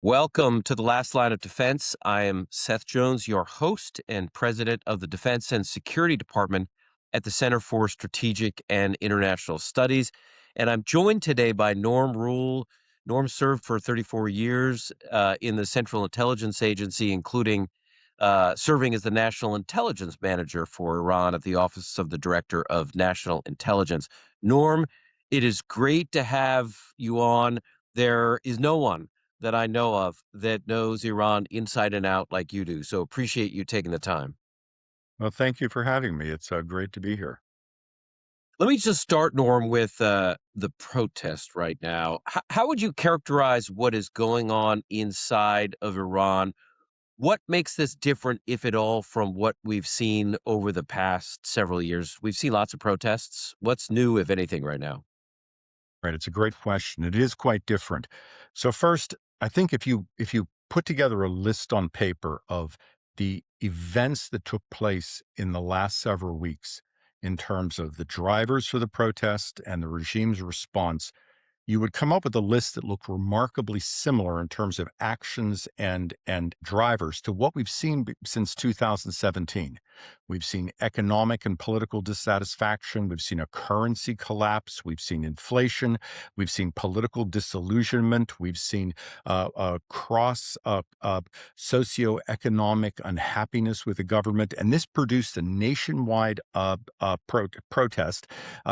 Welcome to the Last Line of Defense. I am Seth Jones, your host and president of the Defense and Security Department at the Center for Strategic and International Studies. And I'm joined today by Norm Roule. Norm served for 34 years in the Central Intelligence Agency, including serving as the National Intelligence Manager for Iran at the Office of the Director of National Intelligence. Norm, it is great to have you on. There is no one that I know of that knows Iran inside and out like you do. So appreciate you taking the time. Well, thank you for having me. It's great to be here. Let me just start, Norm, with the protest right now. How would you characterize what is going on inside of Iran? What makes this different, if at all, from what we've seen over the past several years? We've seen lots of protests. What's new, if anything, right now? Right, it's a great question. It is quite different. So first, I think if you put together a list on paper of the events that took place in the last several weeks in terms of the drivers for the protest and the regime's response, you would come up with a list that looked remarkably similar in terms of actions and drivers to what we've seen since 2017. We've seen economic and political dissatisfaction. We've seen a currency collapse. We've seen inflation. We've seen political disillusionment. We've seen cross socioeconomic unhappiness with the government. And this produced a nationwide protest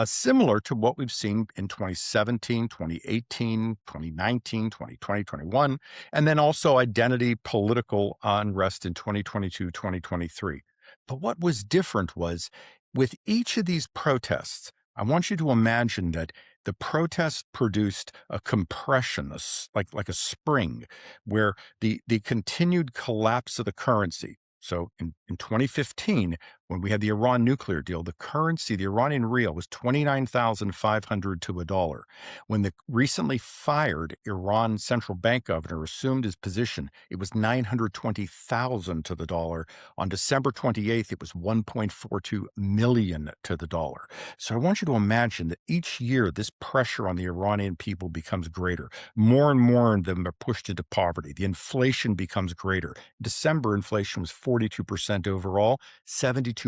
similar to what we've seen in 2017, 2018, 2019, 2020, 21, and then also identity political unrest in 2022, 2023. But what was different was with each of these protests, I want you to imagine that the protest produced a compression, like a spring, where the continued collapse of the currency. So in 2015, when we had the Iran nuclear deal, the currency, the Iranian rial, was 29,500 to a dollar. When the recently fired Iran central bank governor assumed his position, it was 920,000 to the dollar. On December 28th, it was 1.42 million to the dollar. So I want you to imagine that each year this pressure on the Iranian people becomes greater. More and more of them are pushed into poverty. The inflation becomes greater. December inflation was 42% overall, 72%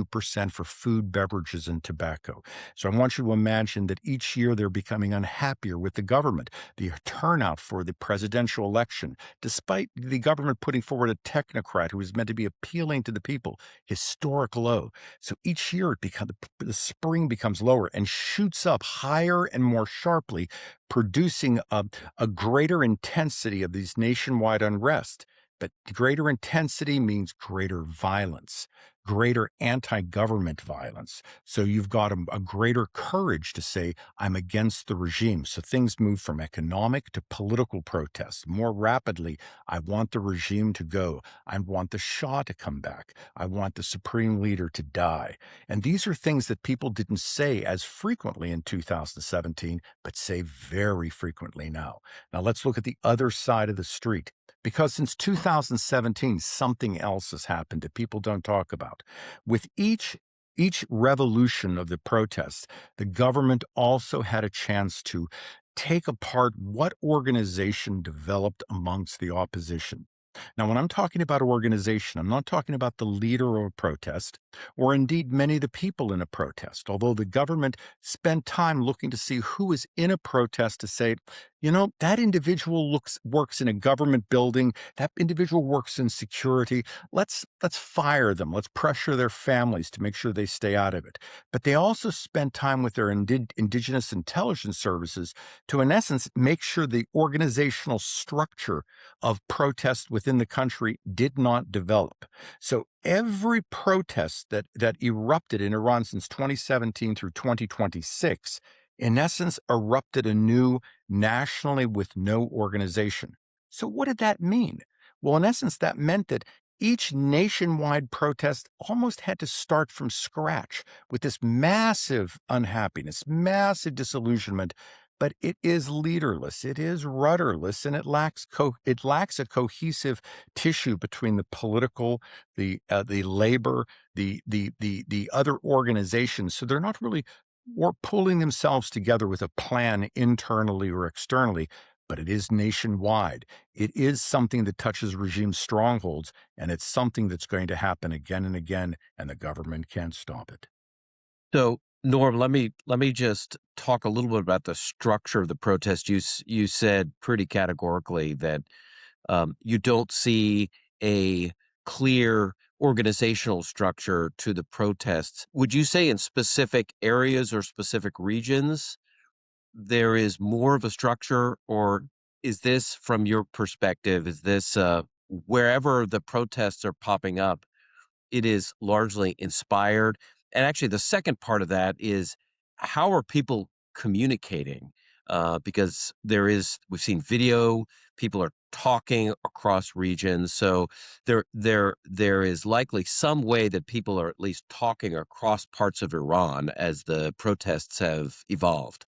for food, beverages, and tobacco. So I want you to imagine that each year they're becoming unhappier with the government. The turnout for the presidential election, despite the government putting forward a technocrat who is meant to be appealing to the people, historic low. So each year the spring becomes lower and shoots up higher and more sharply, producing a greater intensity of these nationwide unrest. But greater intensity means greater violence, greater anti government violence. So you've got a greater courage to say, I'm against the regime. So things move from economic to political protest more rapidly. I want the regime to go. I want the Shah to come back. I want the supreme leader to die. And these are things that people didn't say as frequently in 2017, but say very frequently now. Now let's look at the other side of the street. Because since 2017, something else has happened that people don't talk about. With each revolution of the protests, the government also had a chance to take apart what organization developed amongst the opposition. Now, when I'm talking about organization, I'm not talking about the leader of a protest or indeed many of the people in a protest, although the government spent time looking to see who is in a protest to say, that individual works in a government building, that individual works in security. Let's fire them. Let's pressure their families to make sure they stay out of it. But they also spent time with their indigenous intelligence services to, in essence, make sure the organizational structure of protest within the country did not develop. So every protest that erupted in Iran since 2017 through 2026, in essence, erupted anew nationally with no organization. So what did that mean? Well, in essence, that meant that each nationwide protest almost had to start from scratch with this massive unhappiness, massive disillusionment, but it is leaderless, it is rudderless, and it lacks a cohesive tissue between the political, the labor, the other organizations. So they're not really or pulling themselves together with a plan internally or externally, but it is nationwide. It is something that touches regime strongholds, and it's something that's going to happen again and again, and the government can't stop it. So, Norm, let me just talk a little bit about the structure of the protest. You said pretty categorically that you don't see a clear organizational structure to the protests. Would you say in specific areas or specific regions there is more of a structure, or is this, from your perspective, is this wherever the protests are popping up? It is largely inspired. And actually, the second part of that is how are people communicating? Because we've seen video, people are talking across regions. So there is likely some way that people are at least talking across parts of Iran as the protests have evolved.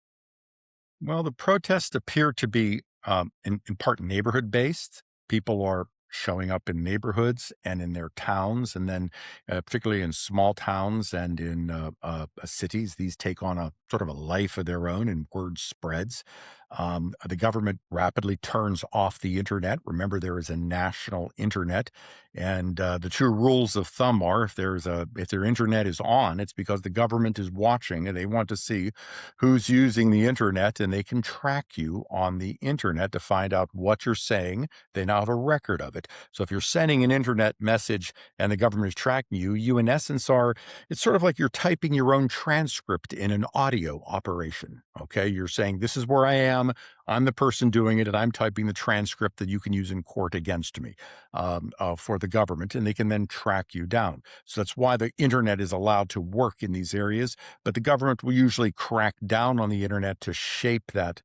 Well, the protests appear to be in part neighborhood based. People are showing up in neighborhoods and in their towns, and then particularly in small towns and in cities, these take on a sort of a life of their own, and word spreads. The government rapidly turns off the internet. Remember, there is a national internet, and the two rules of thumb are: if their internet is on, it's because the government is watching, and they want to see who's using the internet, and they can track you on the internet to find out what you're saying. They now have a record of it. So if you're sending an internet message and the government is tracking you, you in essence are, it's sort of like you're typing your own transcript in an audio operation. Okay. You're saying, this is where I am. I'm the person doing it, and I'm typing the transcript that you can use in court against me for the government, and they can then track you down. So that's why the internet is allowed to work in these areas, but the government will usually crack down on the internet to shape that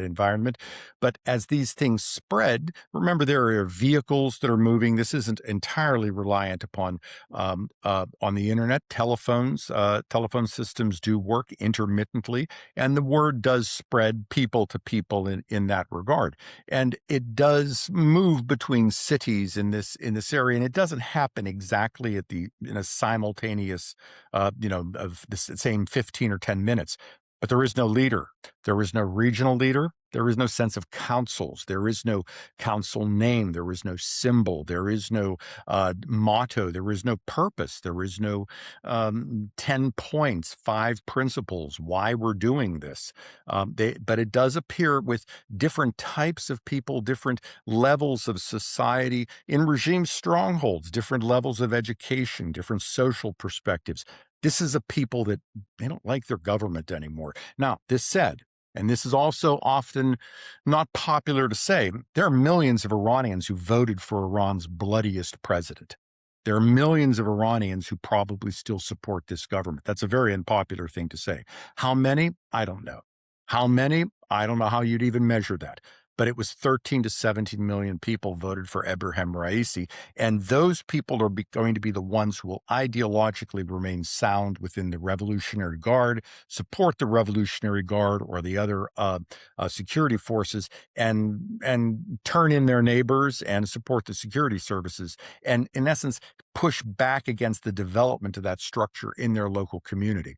environment. But as these things spread, remember, there are vehicles that are moving. This isn't entirely reliant upon on the internet. Telephone systems do work intermittently, and the word does spread people to people in that regard. And it does move between cities in this area, and it doesn't happen exactly in a simultaneous of the same 15 or 10 minutes. But there is no leader. There is no regional leader. There is no sense of councils. There is no council name. There is no symbol. There is no motto. There is no purpose. There is no 10 points, 5 principles, why we're doing this. But it does appear with different types of people, different levels of society in regime strongholds, different levels of education, different social perspectives. This is a people that they don't like their government anymore. Now, this said, and this is also often not popular to say, there are millions of Iranians who voted for Iran's bloodiest president. There are millions of Iranians who probably still support this government. That's a very unpopular thing to say. How many? I don't know. How many? I don't know how you'd even measure that. But it was 13 to 17 million people voted for Ebrahim Raisi. And those people are going to be the ones who will ideologically remain sound within the Revolutionary Guard, support the Revolutionary Guard or the other security forces, and turn in their neighbors and support the security services. And in essence, push back against the development of that structure in their local community.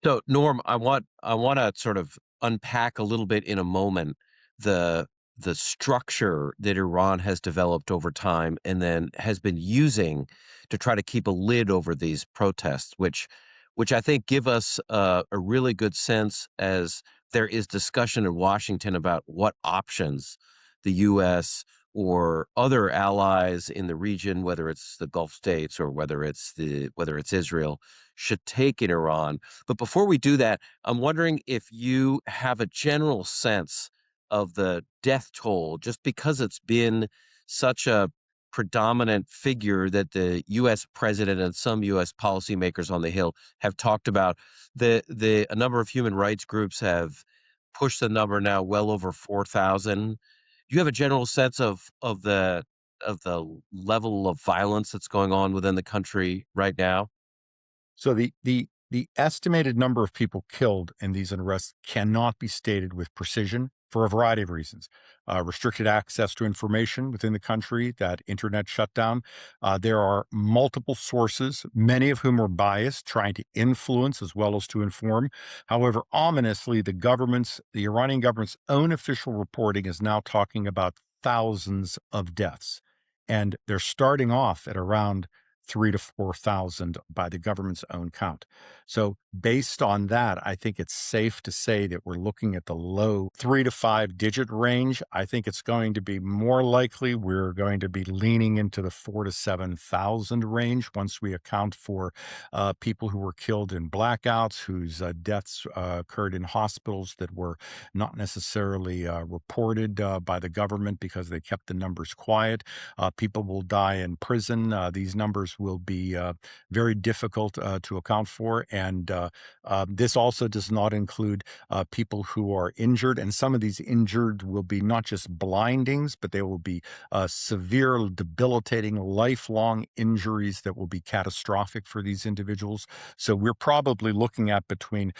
So, Norm, I want to sort of unpack a little bit in a moment the the structure that Iran has developed over time and then has been using to try to keep a lid over these protests, which I think give us a really good sense as there is discussion in Washington about what options the U.S. or other allies in the region, whether it's the Gulf states or whether it's Israel, should take in Iran. But before we do that, I'm wondering if you have a general sense of the death toll, just because it's been such a predominant figure that the U.S. president and some U.S. policymakers on the Hill have talked about. The A number of human rights groups have pushed the number now well over 4,000. Do you have a general sense of the level of violence that's going on within the country right now? So the estimated number of people killed in these unrests cannot be stated with precision. for a variety of reasons. Restricted access to information within the country, that internet shutdown. There are multiple sources, many of whom are biased, trying to influence as well as to inform. However, ominously, the Iranian government's own official reporting is now talking about thousands of deaths. And they're starting off at around 3 to 4,000 by the government's own count. So, based on that, I think it's safe to say that we're looking at the low 3 to 5 digit range. I think it's going to be more likely we're going to be leaning into the 4 to 7,000 range once we account for people who were killed in blackouts, whose deaths occurred in hospitals that were not necessarily reported by the government because they kept the numbers quiet. People will die in prison. These numbers will be very difficult to account for. And this also does not include people who are injured. And some of these injured will be not just blindings, but they will be severe, debilitating, lifelong injuries that will be catastrophic for these individuals. So we're probably looking at between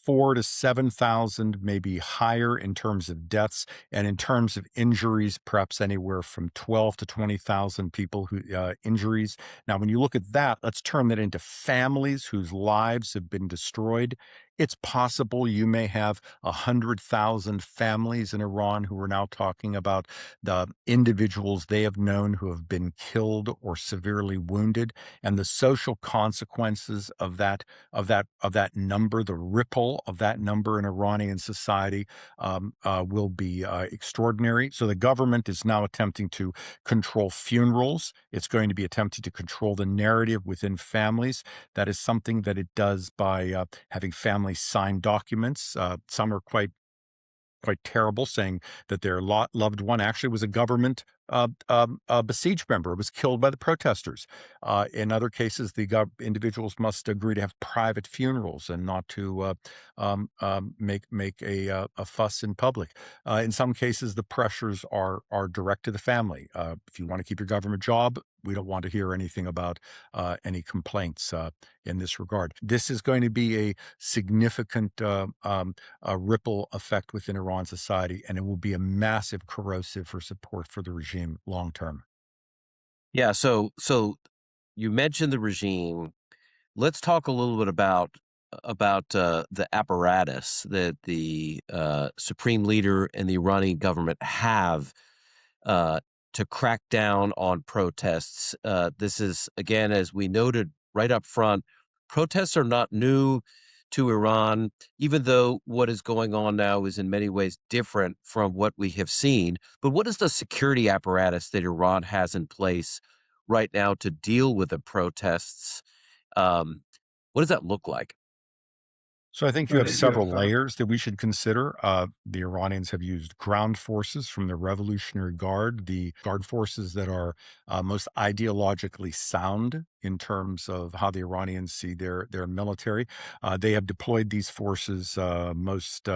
4 to 7,000, maybe higher in terms of deaths, and in terms of injuries, perhaps anywhere from 12 to 20,000 people who injuries. Now, when you look at that, let's turn that into families whose lives have been destroyed. It's possible you may have 100,000 families in Iran who are now talking about the individuals they have known who have been killed or severely wounded, and the social consequences of that number, the ripple of that number in Iranian society will be extraordinary. So the government is now attempting to control funerals. It's going to be attempting to control the narrative within families. That is something that it does by having families sign documents. Some are quite terrible, saying that their loved one actually was a government besieged member, was killed by the protesters. In other cases, the individuals must agree to have private funerals and not to make a fuss in public. In some cases, the pressures are direct to the family. If you want to keep your government job, we don't want to hear anything about any complaints in this regard. This is going to be a significant ripple effect within Iran society, and it will be a massive corrosive for support for the regime long term. Yeah, so you mentioned the regime. Let's talk a little bit about the apparatus that the supreme leader and the Iranian government have uh, to crack down on protests. This is, again, as we noted right up front, protests are not new to Iran, even though what is going on now is in many ways different from what we have seen. But what is the security apparatus that Iran has in place right now to deal with the protests? Um, what does that look like? So I think you have several layers that we should consider. The Iranians have used ground forces from the Revolutionary Guard, the guard forces that are most ideologically sound in terms of how the Iranians see their military. They have deployed these forces most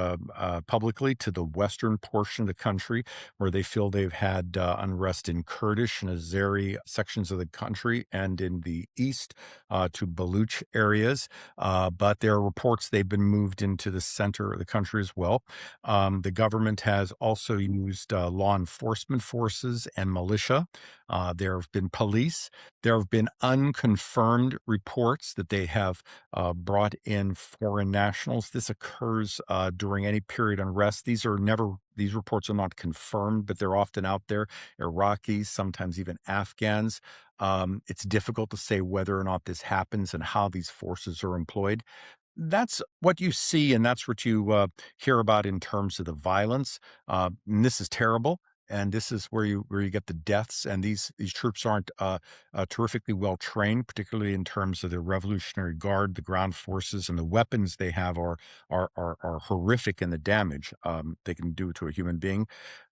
publicly to the western portion of the country, where they feel they've had unrest in Kurdish and Azeri sections of the country, and in the east to Baluch areas. But there are reports they've been moved into the center of the country as well. The government has also used law enforcement forces and militia. There have been police. There have been unconfirmed reports that they have brought in foreign nationals. This occurs during any period of unrest. These reports are not confirmed, but they're often out there. Iraqis, sometimes even Afghans. It's difficult to say whether or not this happens and how these forces are employed. That's what you see, and that's what you hear about in terms of the violence. And this is terrible, and this is where you get the deaths. And these troops aren't terrifically well trained, particularly in terms of the Revolutionary Guard, the ground forces, and the weapons they have are horrific in the damage they can do to a human being.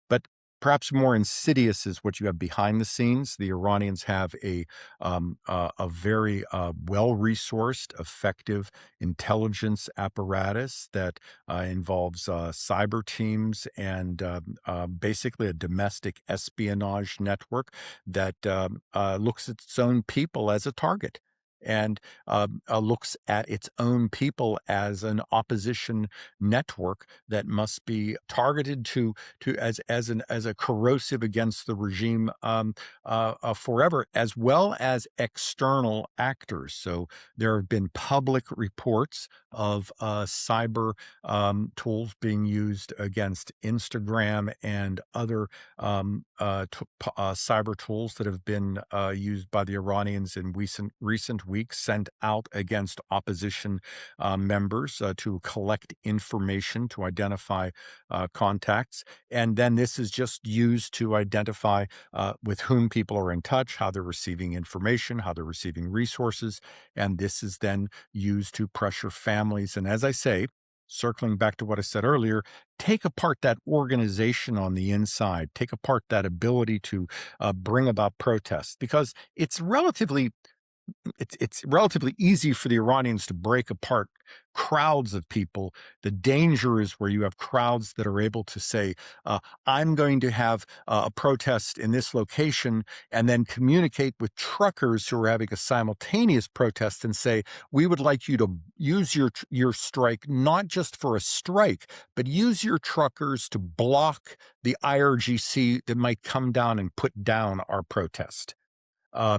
But perhaps more insidious is what you have behind the scenes. The Iranians have a very well-resourced, effective intelligence apparatus that involves cyber teams and basically a domestic espionage network that looks at its own people as a target. and looks at its own people as an opposition network that must be targeted to as a corrosive against the regime forever, as well as external actors. So there have been public reports of cyber tools being used against Instagram and other cyber tools that have been used by the Iranians in recent weeks, sent out against opposition members to collect information to identify contacts. And then this is just used to identify with whom people are in touch, how they're receiving information, how they're receiving resources. And this is then used to pressure families. And as I say, circling back to what I said earlier, take apart that organization on the inside, take apart that ability to bring about protests, because it's relatively easy for the Iranians to break apart crowds of people. The danger is where you have crowds that are able to say, I'm going to have a protest in this location, and then communicate with truckers who are having a simultaneous protest and say, we would like you to use your strike, not just for a strike, but use your truckers to block the IRGC that might come down and put down our protest,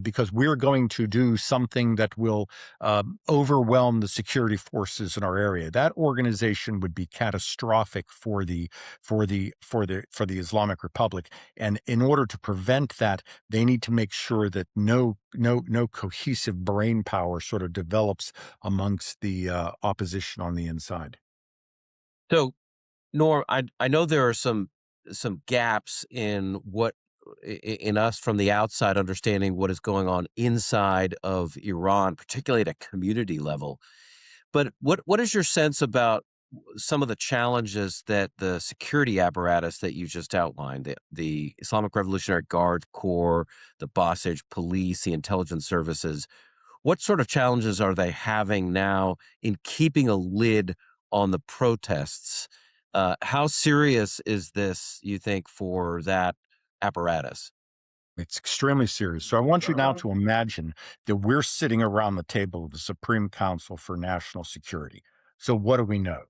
because we're going to do something that will overwhelm the security forces in our area. That organization would be catastrophic for the Islamic Republic. And in order to prevent that, they need to make sure that no cohesive brain power sort of develops amongst the opposition on the inside. So, Norm, I know there are some gaps in in us from the outside understanding what is going on inside of Iran, particularly at a community level. But what is your sense about some of the challenges that the security apparatus that you just outlined, the Islamic Revolutionary Guard Corps, the Bossage Police, the intelligence services, what sort of challenges are they having now in keeping a lid on the protests? How serious is this, you think, for that apparatus? It's extremely serious. So I want you now to imagine that we're sitting around the table of the Supreme Council for National Security. So what do we know?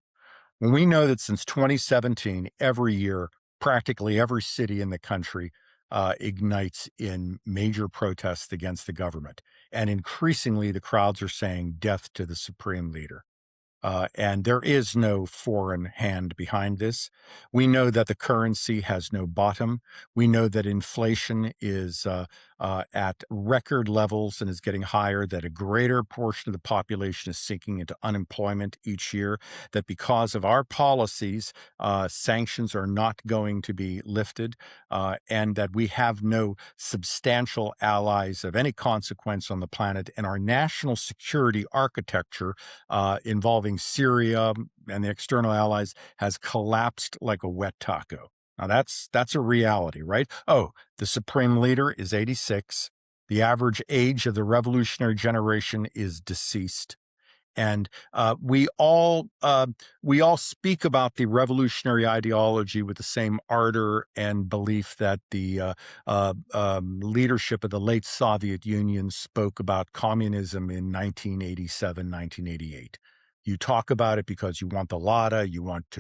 Well, we know that since 2017, every year, practically every city in the country ignites in major protests against the government. And increasingly, the crowds are saying death to the supreme leader. And there is no foreign hand behind this. We know that the currency has no bottom. We know that inflation is at record levels and is getting higher, that a greater portion of the population is sinking into unemployment each year, that because of our policies, sanctions are not going to be lifted, and that we have no substantial allies of any consequence on the planet. And our national security architecture involving Syria and the external allies has collapsed like a wet taco. Now that's a reality, right? Oh, the supreme leader is 86. The average age of the revolutionary generation is deceased. And we all speak about the revolutionary ideology with the same ardor and belief that the leadership of the late Soviet Union spoke about communism in 1987, 1988. You talk about it because you want the Lada, you want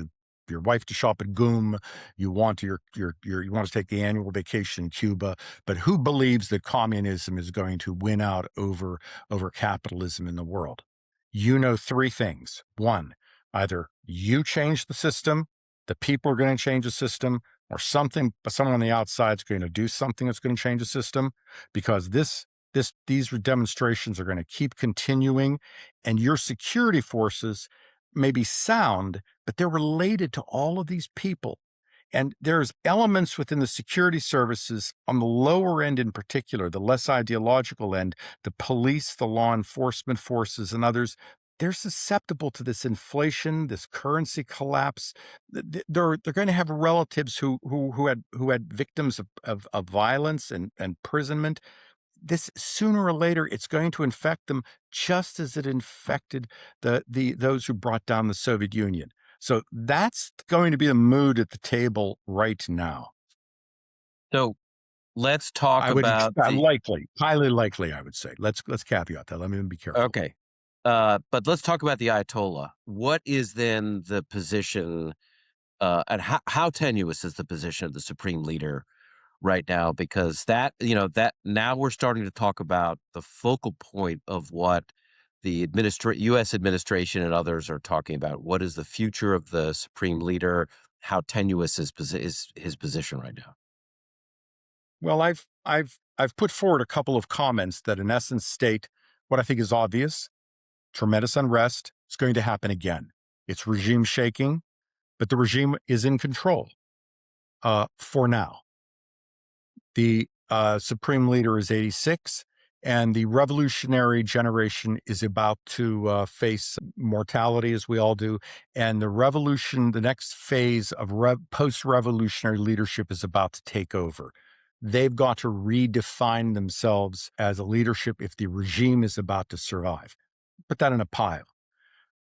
your wife to shop at Goom, you want you want to take the annual vacation in Cuba, but who believes that communism is going to win out over capitalism in the world? You know three things. One, either you change the system, the people are going to change the system, or someone on the outside is going to do something that's going to change the system, because these demonstrations are going to keep continuing, and your security forces may be sound, but they're related to all of these people. And there's elements within the security services on the lower end in particular, the less ideological end, the police, the law enforcement forces, and others. They're susceptible to this inflation, this currency collapse. They're going to have relatives who had victims of violence and imprisonment. This sooner or later it's going to infect them, just as it infected the those who brought down the Soviet Union. So that's going to be the mood at the table right now. So let's talk I would about the likely, highly likely, I would say. Let's caveat that. Let me be careful. okay. But let's talk about the Ayatollah. What is then the position, and how tenuous is the position of the supreme leader right now? Because that now we're starting to talk about the focal point of what the U.S. administration and others are talking about. What is the future of the supreme leader? How tenuous is his position right now? Well, I've put forward a couple of comments that in essence state what I think is obvious. Tremendous unrest is going to happen again. It's regime shaking, but the regime is in control for now. The supreme leader is 86, and the revolutionary generation is about to face mortality, as we all do. And the next phase of post revolutionary leadership is about to take over. They've got to redefine themselves as a leadership if the regime is about to survive. Put that in a pile.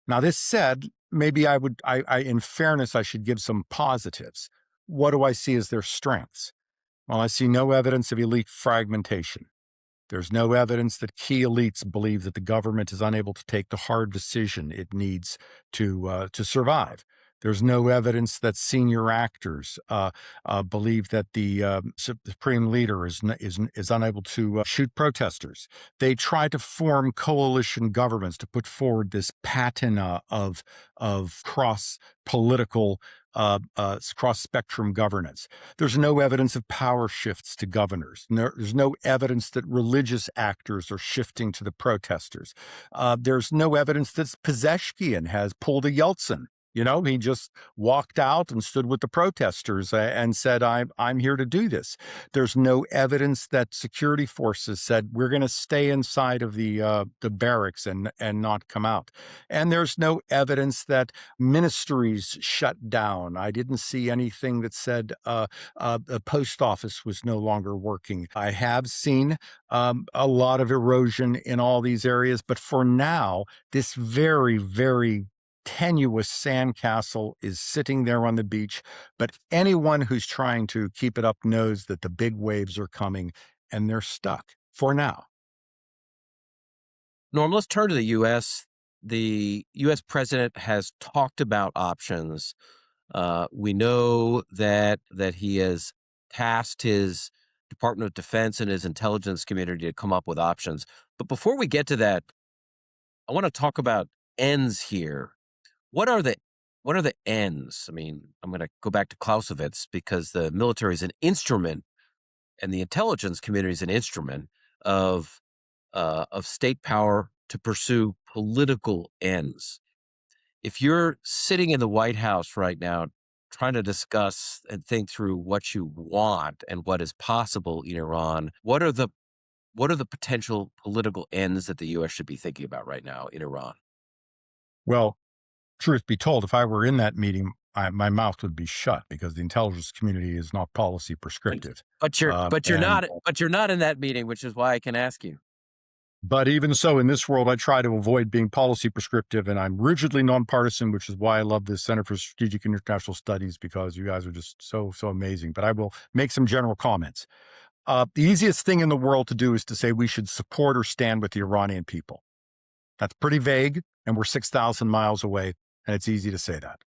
Now, this said, maybe in fairness, I should give some positives. What do I see as their strengths? Well, I see no evidence of elite fragmentation. There's no evidence that key elites believe that the government is unable to take the hard decision it needs to survive. There's no evidence that senior actors believe that the supreme leader is unable to shoot protesters. They try to form coalition governments to put forward this patina of cross political cross spectrum governance. There's no evidence of power shifts to governors. There's no evidence that religious actors are shifting to the protesters. There's no evidence that Pezeshkian has pulled a Yeltsin. He just walked out and stood with the protesters and said, I'm here to do this. There's no evidence that security forces said, we're going to stay inside of the barracks and not come out. And there's no evidence that ministries shut down. I didn't see anything that said the post office was no longer working. I have seen a lot of erosion in all these areas, but for now, this very, very tenuous sandcastle is sitting there on the beach. But anyone who's trying to keep it up knows that the big waves are coming and they're stuck for now. Norm, let's turn to the U.S. The U.S. president has talked about options. We know that he has tasked his Department of Defense and his intelligence community to come up with options. But before we get to that, I want to talk about ends here. What are the ends? I mean, I'm going to go back to Clausewitz because the military is an instrument, and the intelligence community is an instrument of state power to pursue political ends. If you're sitting in the White House right now trying to discuss and think through what you want and what is possible in Iran, what are the potential political ends that the US should be thinking about right now in Iran? Well, truth be told, if I were in that meeting, my mouth would be shut because the intelligence community is not policy prescriptive. But you're but you're And not but you're not in that meeting, which is why I can ask you. But even so, in this world, I try to avoid being policy prescriptive, and I'm rigidly nonpartisan, which is why I love the Center for Strategic and International Studies because you guys are just so amazing. But I will make some general comments. The easiest thing in the world to do is to say we should support or stand with the Iranian people. That's pretty vague, and we're 6,000 miles away, and it's easy to say that.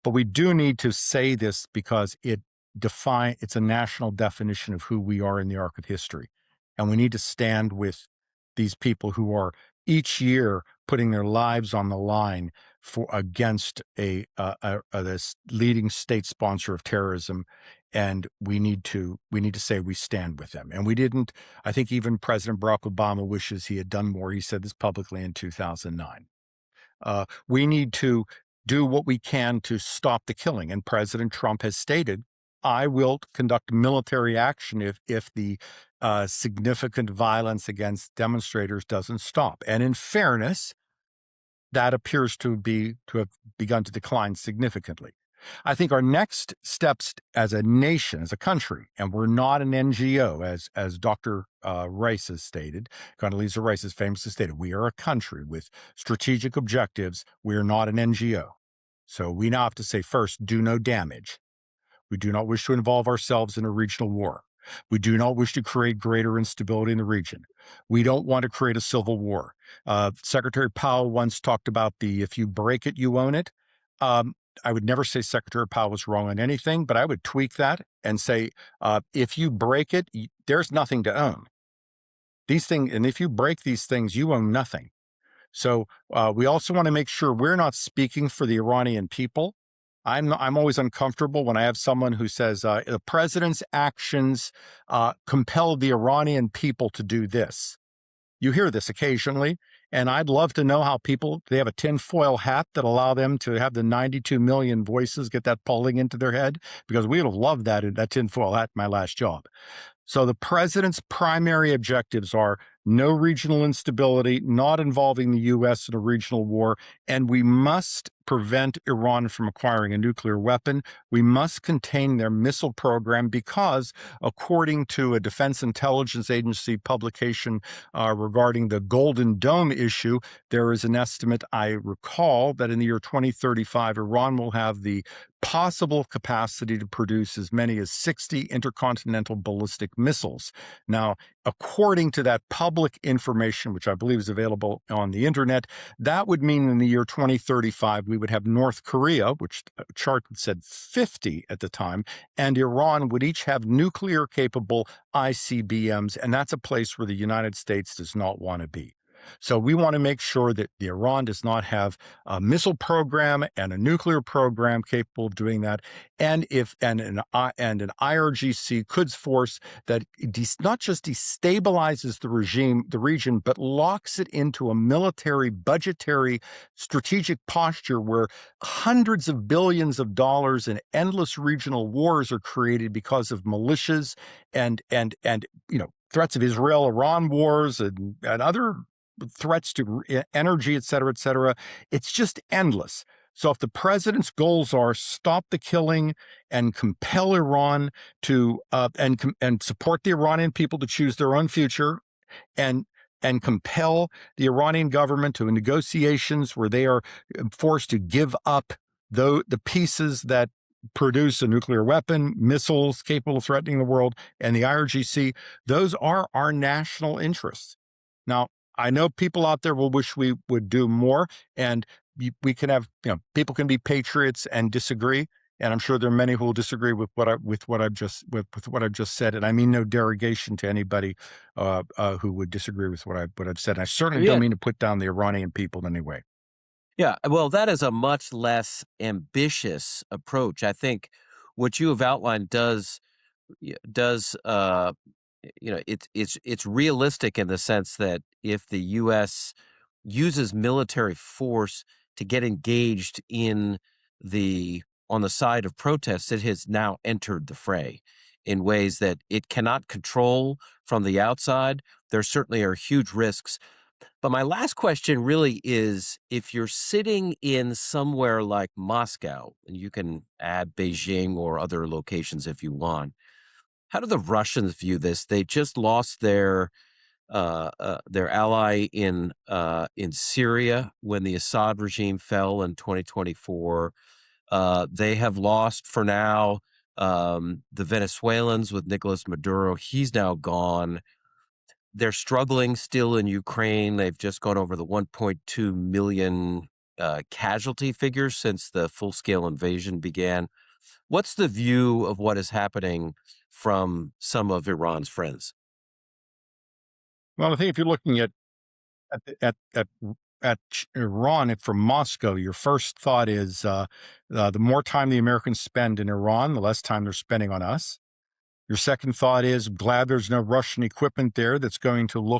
But we do need to say this because it's a national definition of who we are in the arc of history. And we need to stand with these people who are each year putting their lives on the line against this leading state sponsor of terrorism. And we need to say we stand with them. And we didn't. I think even President Barack Obama wishes he had done more. He said this publicly in 2009. We need to do what we can to stop the killing. And President Trump has stated, I will conduct military action if the significant violence against demonstrators doesn't stop. And in fairness, that appears to have begun to decline significantly. I think our next steps as a nation, as a country, and we're not an NGO, as Dr. Rice has stated, Condoleezza Rice has famously stated, we are a country with strategic objectives. We are not an NGO. So we now have to say first, do no damage. We do not wish to involve ourselves in a regional war. We do not wish to create greater instability in the region. We don't want to create a civil war. Secretary Powell once talked about the if you break it, you own it. Um, I would never say Secretary Powell was wrong on anything, but I would tweak that and say, if you break it, there's nothing to own. These things, and if you break these things, you own nothing. So we also want to make sure we're not speaking for the Iranian people. I'm always uncomfortable when I have someone who says the president's actions compelled the Iranian people to do this. You hear this occasionally, and I'd love to know how people they have a tinfoil hat that allow them to have the 92 million voices get that polling into their head, because we would have loved that tinfoil hat in my last job. So the president's primary objectives are no regional instability, not involving the U.S. in a regional war, and we must prevent Iran from acquiring a nuclear weapon. We must contain their missile program because, according to a Defense Intelligence Agency publication regarding the Golden Dome issue, there is an estimate, I recall, that in the year 2035, Iran will have the possible capacity to produce as many as 60 intercontinental ballistic missiles. Now, according to that public information, which I believe is available on the internet, that would mean in the year 2035, we would have North Korea, which a chart said 50 at the time, and Iran would each have nuclear capable ICBMs. And that's a place where the United States does not want to be. So we want to make sure that Iran does not have a missile program and a nuclear program capable of doing that, and an IRGC Quds force that not just destabilizes the region, but locks it into a military, budgetary, strategic posture where hundreds of billions of dollars in endless regional wars are created because of militias and threats of Israel-Iran wars and other threats to energy, et cetera, et cetera. It's just endless. So if the president's goals are stop the killing and compel Iran to and support the Iranian people to choose their own future, and compel the Iranian government to negotiations where they are forced to give up the pieces that produce a nuclear weapon, missiles capable of threatening the world, and the IRGC, those are our national interests. Now, I know people out there will wish we would do more, and we can have, people can be patriots and disagree. And I'm sure there are many who will disagree with what I've just said. And I mean no derogation to anybody who would disagree with what I've said. And I certainly don't mean to put down the Iranian people in any way. Yeah, well, that is a much less ambitious approach. I think what you have outlined does it's realistic in the sense that if the U.S. uses military force to get engaged on the side of protests, it has now entered the fray in ways that it cannot control from the outside. There certainly are huge risks. But my last question really is, if you're sitting in somewhere like Moscow, and you can add Beijing or other locations if you want, how do the Russians view this? They just lost their ally in Syria when the Assad regime fell in 2024. They have lost for now the Venezuelans with Nicolas Maduro. He's now gone. They're struggling still in Ukraine. They've just gone over the 1.2 million casualty figure since the full-scale invasion began. What's the view of what is happening from some of Iran's friends? Well, I think if you're looking at Iran from Moscow, your first thought is the more time the Americans spend in Iran, the less time they're spending on us. Your second thought is glad there's no Russian equipment there that's going to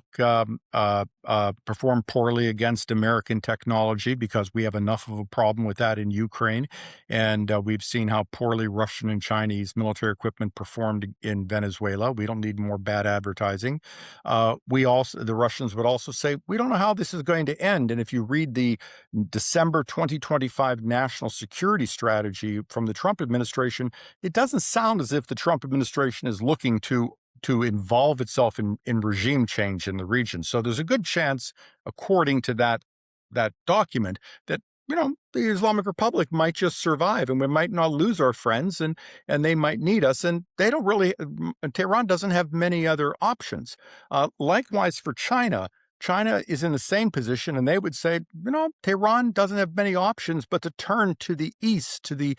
perform poorly against American technology, because we have enough of a problem with that in Ukraine. And we've seen how poorly Russian and Chinese military equipment performed in Venezuela. We don't need more bad advertising. The Russians would also say, we don't know how this is going to end. And if you read the December 2025 national security strategy from the Trump administration, it doesn't sound as if the Trump administration is looking to involve itself in regime change in the region. So there's a good chance, according to that document, that the Islamic Republic might just survive and we might not lose our friends and they might need us. And they don't really, Tehran doesn't have many other options. Likewise for China. China is in the same position, and they would say, Tehran doesn't have many options but to turn to the east, to the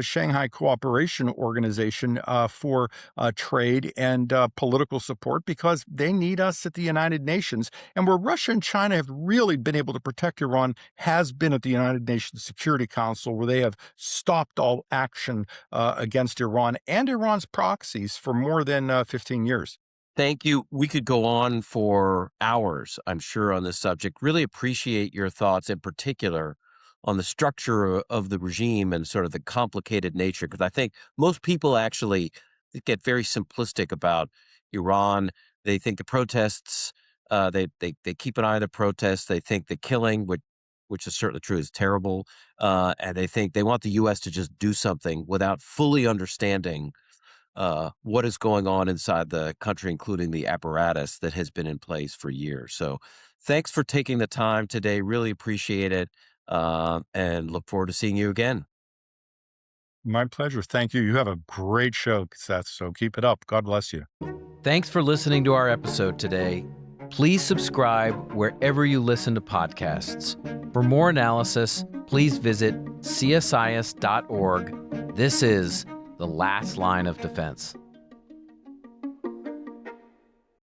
Shanghai Cooperation Organization for trade and political support because they need us at the United Nations. And where Russia and China have really been able to protect Iran has been at the United Nations Security Council, where they have stopped all action against Iran and Iran's proxies for more than 15 years. Thank you. We could go on for hours, I'm sure, on this subject. Really appreciate your thoughts, in particular, on the structure of the regime and sort of the complicated nature, because I think most people actually get very simplistic about Iran. They think the protests, they keep an eye on the protests. They think the killing, which is certainly true, is terrible, and they think they want the U.S. to just do something without fully understanding what is going on inside the country, including the apparatus that has been in place for years. So thanks for taking the time today. Really appreciate it, and look forward to seeing you again. My pleasure. Thank you. You have a great show, Seth. So keep it up. God bless you. Thanks for listening to our episode today. Please subscribe wherever you listen to podcasts. For more analysis, please visit csis.org. This is The Last Line of Defense.